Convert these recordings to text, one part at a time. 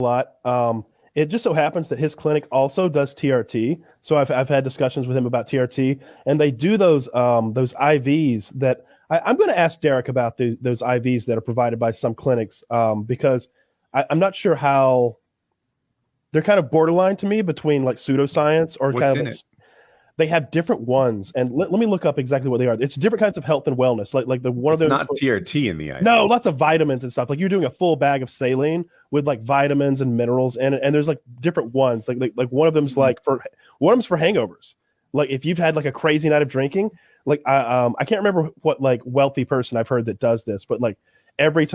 a lot. It just so happens that his clinic also does TRT. So I've had discussions with him about TRT, and they do those IVs that I'm going to ask Derek about those IVs that are provided by some clinics, because I'm not sure how they're kind of borderline to me between like pseudoscience or What's kind in of it? they have different ones, and let me look up exactly what they are. It's different kinds of health and wellness, like the one It's of those. not TRT in the IV. No, lots of vitamins and stuff. Like you're doing a full bag of saline with like vitamins and minerals in it, and there's like different ones. Like one of them's like for hangovers. Like if you've had like a crazy night of drinking, like I can't remember what like wealthy person I've heard that does this, but like every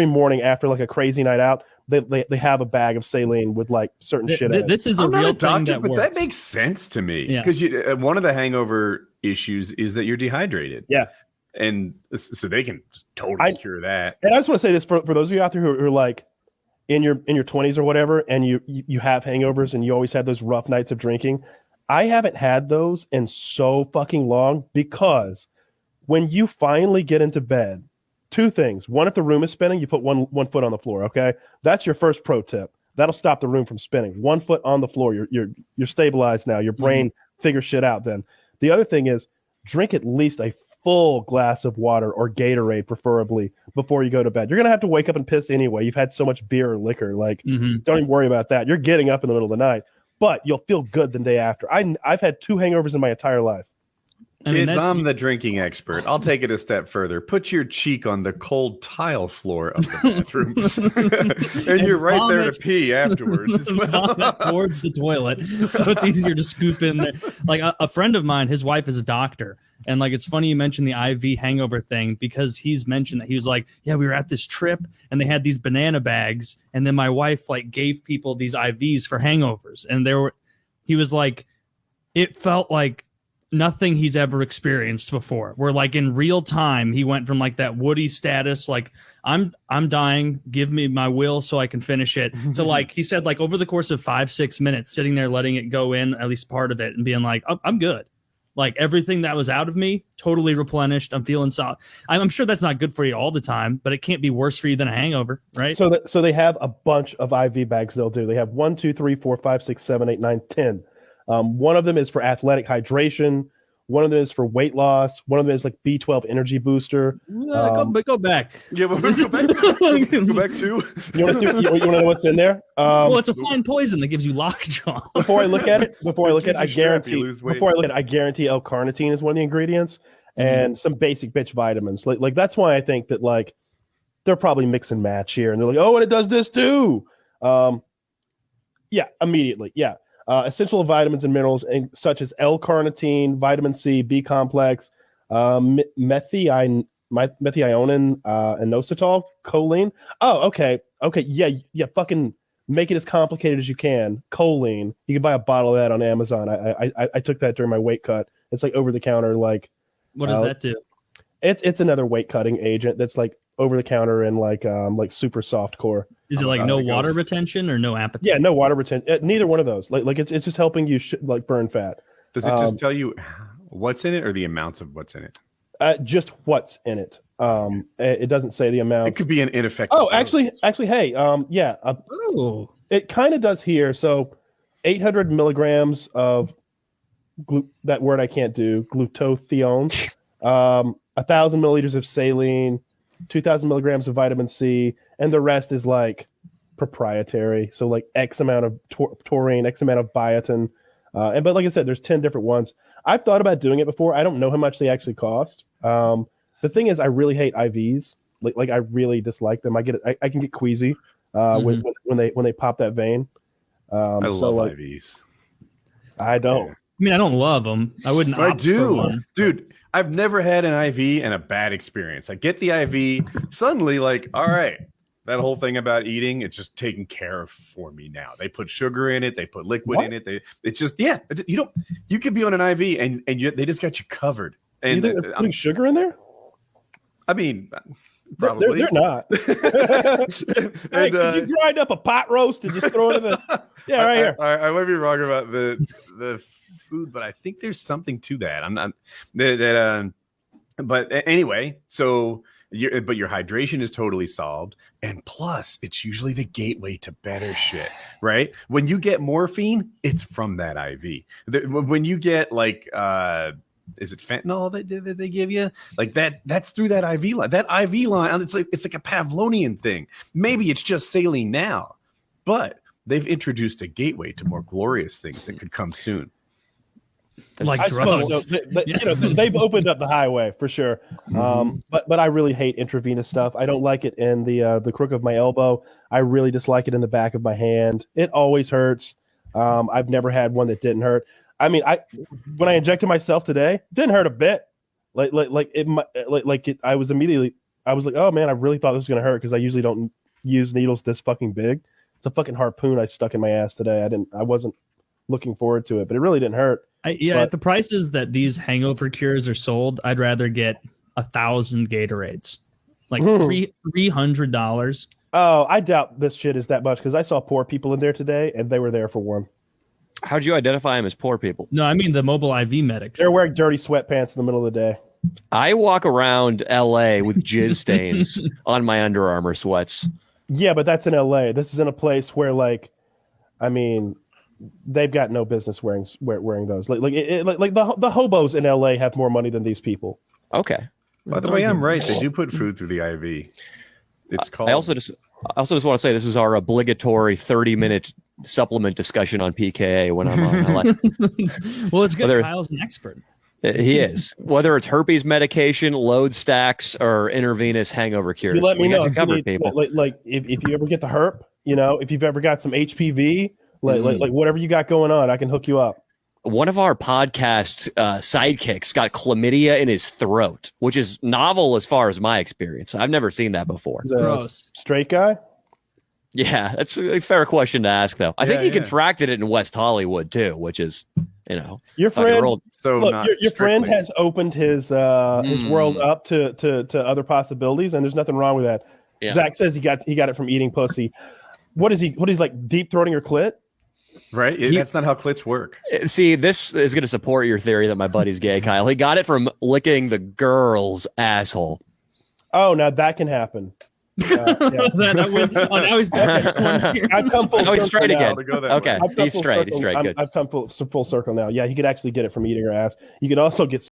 morning after like a crazy night out, they have a bag of saline with like certain shit in it. This is a real thing that but works. that makes sense to me Yeah. because one of the hangover issues is that you're dehydrated. Yeah. And so they can totally cure that. And I just want to say this for those of you out there who are like in your 20s or whatever, and you have hangovers and you always have those rough nights of drinking. I haven't had those in so fucking long, because when you finally get into bed, two things. One, if the room is spinning, you put one foot on the floor. Okay, that's your first pro tip. That'll stop the room from spinning. 1 foot on the floor. You're stabilized now. Your brain figures shit out. Then the other thing is drink at least a full glass of water or Gatorade, preferably, before you go to bed. You're gonna have to wake up and piss anyway. You've had so much beer or liquor. Like, don't even worry about that. You're getting up in the middle of the night, but you'll feel good the day after. I've had 2 hangovers in my entire life. Kids, I'm the drinking expert. I'll take it a step further. Put your cheek on the cold tile floor of the bathroom, and you're right there to pee afterwards as well. Towards the toilet, so it's easier to scoop in there. Like a friend of mine, his wife is a doctor, and like it's funny you mentioned the IV hangover thing, because he's mentioned that he was like, yeah, we were at this trip and they had these banana bags, and then my wife like gave people these IVs for hangovers, and he was like, it felt like nothing he's ever experienced before, where like in real time he went from like that Woody status, like I'm dying, give me my will so I can finish it, to like he said, like over the course of 5-6 minutes sitting there letting it go in, at least part of it, and being like, oh, I'm good, like everything that was out of me totally replenished, I'm feeling solid. I'm sure that's not good for you all the time, but it can't be worse for you than a hangover, right? So they have a bunch of IV bags. They'll do. They have 1, 2, 3, 4, 5, 6, 7, 8, 9, 10. One of them is for athletic hydration. One of them is for weight loss. One of them is like B12 energy booster. Go back. Yeah, we'll go back. Go back too. You want to know what's in there? Well, it's a fine poison that gives you lockjaw. Before I look at it, I guarantee L-carnitine is one of the ingredients, and some basic bitch vitamins. Like that's why I think that like they're probably mix and match here, and they're like, oh, and it does this too. Yeah, immediately, yeah. Essential vitamins and minerals such as L-carnitine, vitamin C, B complex, methionine, inositol, choline. Oh, okay. Yeah. Fucking make it as complicated as you can. Choline. You can buy a bottle of that on Amazon. I took that during my weight cut. It's like over the counter. Like, what does that do? It's another weight cutting agent that's like over the counter and like super soft core. Is it like no water retention or no appetite? Yeah, no water retention. Neither one of those. Like it's just helping you like burn fat. Does it just tell you what's in it or the amounts of what's in it? Just what's in it. It doesn't say the amount. It could be an ineffective. Oh, actually, hey, yeah. It kind of does here. So, 800 milligrams of that word I can't do. Glutathione. 1,000 milliliters of saline. 2,000 milligrams of vitamin C, and the rest is like proprietary. So like X amount of taurine, X amount of biotin, but like I said, there's 10 different ones. I've thought about doing it before. I don't know how much they actually cost. The thing is, I really hate IVs. Like I really dislike them. I can get queasy when they pop that vein. I love IVs. I don't. Yeah. I mean, I don't love them. I wouldn't opt for one. Dude, I've never had an IV and a bad experience. I get the IV, suddenly like, all right, that whole thing about eating, it's just taken care of for me now. They put sugar in it, they put liquid in it. It's just, yeah, you could be on an IV and they just got you covered. And you think they're putting sugar in there? I mean, probably. They're not. Hey, could you grind up a pot roast and just throw it in the? Yeah, right here. I might be wrong about the food, but I think there's something to that. I'm not that. But anyway, so but your hydration is totally solved. And plus, it's usually the gateway to better shit, right? When you get morphine, it's from that IV. When you get like, is it fentanyl that they give you? Like that's through that IV line. That IV line, it's like a Pavlovian thing. Maybe it's just saline now, but they've introduced a gateway to more glorious things that could come soon. Like drugs. So. They've opened up the highway for sure. But I really hate intravenous stuff. I don't like it in the crook of my elbow. I really dislike it in the back of my hand. It always hurts. I've never had one that didn't hurt. I mean, when I injected myself today, it didn't hurt a bit. I was like, oh man, I really thought this was gonna hurt because I usually don't use needles this fucking big. It's a fucking harpoon I stuck in my ass today. I wasn't looking forward to it, but it really didn't hurt. At the prices that these hangover cures are sold, I'd rather get 1,000 Gatorades, like $300. Oh, I doubt this shit is that much because I saw poor people in there today, and they were there for one. How'd you identify them as poor people? No, I mean the mobile IV medic. They're wearing dirty sweatpants in the middle of the day. I walk around LA with jizz stains on my Under Armour sweats. Yeah, but that's in LA. This is in a place where, like, I mean, they've got no business wearing those. Like the hobos in LA have more money than these people. Okay. By the way, I'm right. They do put food through the IV. It's called. I also just want to say this was our obligatory 30-minute supplement discussion on PKA when I'm on. Well, it's good. Kyle's an expert. He is. Whether it's herpes medication, load stacks, or intravenous hangover cures, you let me know. Covered, people. Like if you ever get the herp, if you've ever got some HPV, like whatever you got going on, I can hook you up. One of our podcast sidekicks got chlamydia in his throat, which is novel as far as my experience. I've never seen that before. Gross. Straight guy? Yeah, that's a fair question to ask, though. I think he contracted it in West Hollywood too, which is, your friend. Your friend strictly. has opened his world up to other possibilities, and there's nothing wrong with that. Yeah. Zach says he got it from eating pussy. What is he like, deep throating your clit? Right? That's not how clits work. See, this is going to support your theory that my buddy's gay, Kyle. He got it from licking the girl's asshole. Oh, now that can happen. Now he's I've come full he's circle straight now. again. Okay, he's straight. He's straight. Good. I've come full circle now. Yeah, he could actually get it from eating her ass. You could also get